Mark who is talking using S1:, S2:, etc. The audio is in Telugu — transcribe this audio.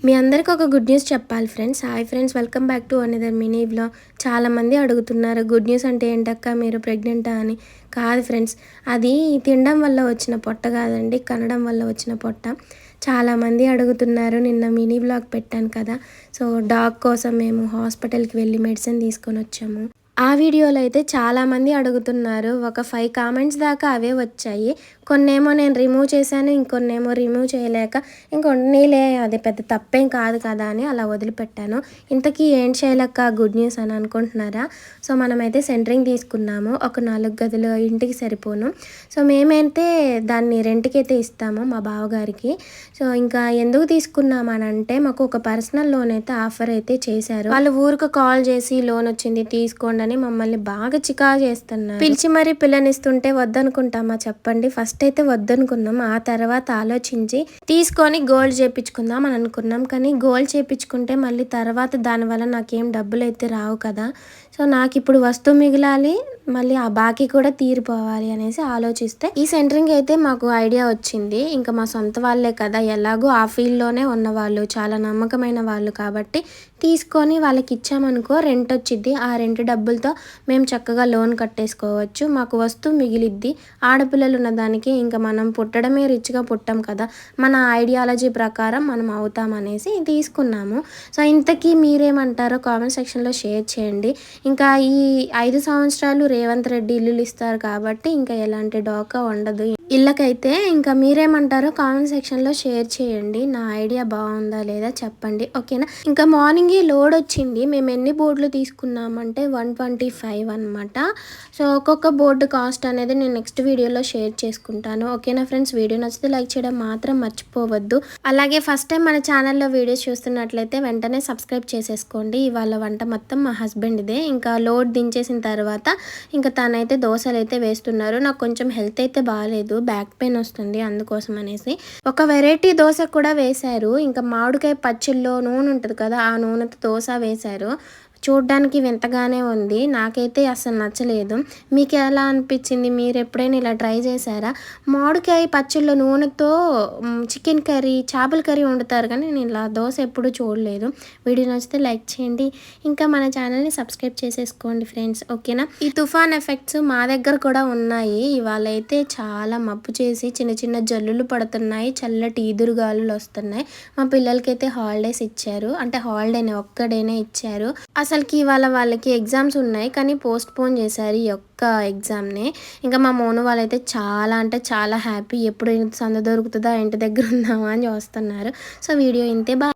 S1: మీ అందరికి ఒక గుడ్ న్యూస్ చెప్పాలి friends. Hi friends, welcome back to another mini vlog. చాలామంది అడుగుతున్నారు గుడ్ న్యూస్ అంటే ఏంటక్క మీరు ప్రెగ్నెంటా అని. కాదు ఫ్రెండ్స్, అది తినడం వల్ల వచ్చిన పొట్ట కాదండి, కనడం వల్ల వచ్చిన పొట్ట. చాలామంది అడుగుతున్నారు. నిన్న మినీ వ్లాగ్ పెట్టాను కదా, సో డాగ్ కోసం మేము హాస్పిటల్కి వెళ్ళి మెడిసిన్ తీసుకొని వచ్చాము. ఆ వీడియోలో అయితే చాలామంది అడుగుతున్నారు. ఒక 5 కామెంట్స్ దాకా అవే వచ్చాయి. కొన్నేమో నేను రిమూవ్ చేశాను, ఇంకొన్నేమో రిమూవ్ చేయలేక ఇంకొన్నిలే అది పెద్ద తప్పేం కాదు కదా అని అలా వదిలిపెట్టాను. ఇంతకీ ఏం చేయలేక గుడ్ న్యూస్ అని అనుకుంటున్నారా? సో మనమైతే సెంటరింగ్ తీసుకున్నాము. ఒక 4 గదులు ఇంటికి సరిపోను. సో మేమైతే దాన్ని రెంట్కి అయితే ఇస్తాము మా బావగారికి. సో ఇంకా ఎందుకు తీసుకున్నామని అంటే, మాకు ఒక పర్సనల్ లోన్ అయితే ఆఫర్ అయితే చేశారు. వాళ్ళు ఊరికి కాల్ చేసి లోన్ వచ్చింది తీసుకోండి అని మమ్మల్ని బాగా చికా చేస్తున్నారు. పిలిచి మరీ పిల్లనిస్తుంటే వద్దనుకుంటామా చెప్పండి? ఫస్ట్ అయితే వద్దనుకున్నాం, ఆ తర్వాత ఆలోచించి తీసుకొని గోల్డ్ చేయించుకుందాం అని అనుకున్నాం. కానీ గోల్డ్ చేయించుకుంటే మళ్ళీ తర్వాత దానివల్ల నాకేం డబ్బులు అయితే రావు కదా. సో నాకు ఇప్పుడు వస్తువు మిగిలాలి, మళ్ళీ ఆ బాకీ కూడా తీరిపోవాలి అనేసి ఆలోచిస్తే ఈ సెంటరింగ్ అయితే మాకు ఐడియా వచ్చింది. ఇంకా మా సొంత వాళ్ళే కదా, ఎలాగో ఆ ఫీల్డ్లోనే ఉన్నవాళ్ళు, చాలా నమ్మకమైన వాళ్ళు కాబట్టి తీసుకొని వాళ్ళకి ఇచ్చామనుకో రెంట్ వచ్చిద్ది. ఆ రెంట్ డబ్బులతో మేము చక్కగా లోన్ కట్టేసుకోవచ్చు. మాకు వస్తువు మిగిలిద్ది. ఆడపిల్లలు ఉన్న దానికి ఇంకా మనం పుట్టడమే రిచ్గా పుట్టాం కదా, మన ఐడియాలజీ ప్రకారం మనం అవుతామనేసి తీసుకున్నాము. సో ఇంతకీ మీరేమంటారో కామెంట్ సెక్షన్లో షేర్ చేయండి. ఇంకా ఈ 5 సంవత్సరాలు రేవంత్ రెడ్డి ఇల్లులు ఇస్తారు కాబట్టి ఇంకా ఎలాంటి డోకా ఉండదు ఇళ్ళకైతే. ఇంకా మీరేమంటారో కామెంట్ సెక్షన్లో షేర్ చేయండి. నా ఐడియా బాగుందా లేదా చెప్పండి, ఓకేనా? ఇంకా మార్నింగే లోడ్ వచ్చింది. మేము ఎన్ని బోర్డులు తీసుకున్నామంటే 125 అనమాట. సో ఒక్కొక్క బోర్డు కాస్ట్ అనేది నేను నెక్స్ట్ వీడియోలో షేర్ చేసుకుంటాను, ఓకేనా ఫ్రెండ్స్? వీడియో నచ్చితే లైక్ చేయడం మాత్రం మర్చిపోవద్దు. అలాగే ఫస్ట్ టైం మన ఛానల్లో వీడియోస్ చూస్తున్నట్లయితే వెంటనే సబ్స్క్రైబ్ చేసేసుకోండి. ఇవాళ వంట మొత్తం మా హస్బెండ్దే. ఇంకా లోడ్ దించేసిన తర్వాత ఇంకా తనైతే దోశలు అయితే వేస్తున్నారు. నాకు కొంచెం హెల్త్ అయితే బాగాలేదు, బ్యాక్ పెయిన్ వస్తుంది, అందుకోసం అనేసి ఒక వెరైటీ దోశ కూడా వేశారు. ఇంకా మామిడికాయ పచ్చళ్ళలో నూనె ఉంటుంది కదా, ఆ నూనెతో దోశ వేశారు. చూడ్డానికి వింతగానే ఉంది, నాకైతే అసలు నచ్చలేదు. మీకు ఎలా అనిపించింది? మీరు ఎప్పుడైనా ఇలా ట్రై చేశారా? మామిడికాయ పచ్చళ్ళలో నూనెతో చికెన్ కర్రీ, చేపల కర్రీ వండుతారు, కానీ నేను ఇలా దోశ ఎప్పుడూ చూడలేదు. వీడియో నచ్చితే లైక్ చేయండి, ఇంకా మన ఛానల్ని సబ్స్క్రైబ్ చేసేసుకోండి ఫ్రెండ్స్, ఓకేనా? ఈ తుఫాన్ ఎఫెక్ట్స్ మా దగ్గర కూడా ఉన్నాయి. ఇవాళ అయితే చాలా మబ్బు చేసి చిన్న చిన్న జల్లులు పడుతున్నాయి, చల్లటి ఈదురుగాలులు వస్తున్నాయి. మా పిల్లలకైతే హాలిడేస్ ఇచ్చారు, అంటే హాలిడేనే ఒక్కడేనే ఇచ్చారు. అసలుకి ఇవాళ వాళ్ళకి ఎగ్జామ్స్ ఉన్నాయి, కానీ పోస్ట్ పోన్ చేశారు ఈ ఒక్క ఎగ్జామ్ని. ఇంకా మా మోను వాళ్ళైతే చాలా అంటే చాలా హ్యాపీ. ఎప్పుడు సందు దొరుకుతుందా, ఇంటి దగ్గర ఉందామా అని చూస్తున్నారు. సో వీడియో ఇంతే.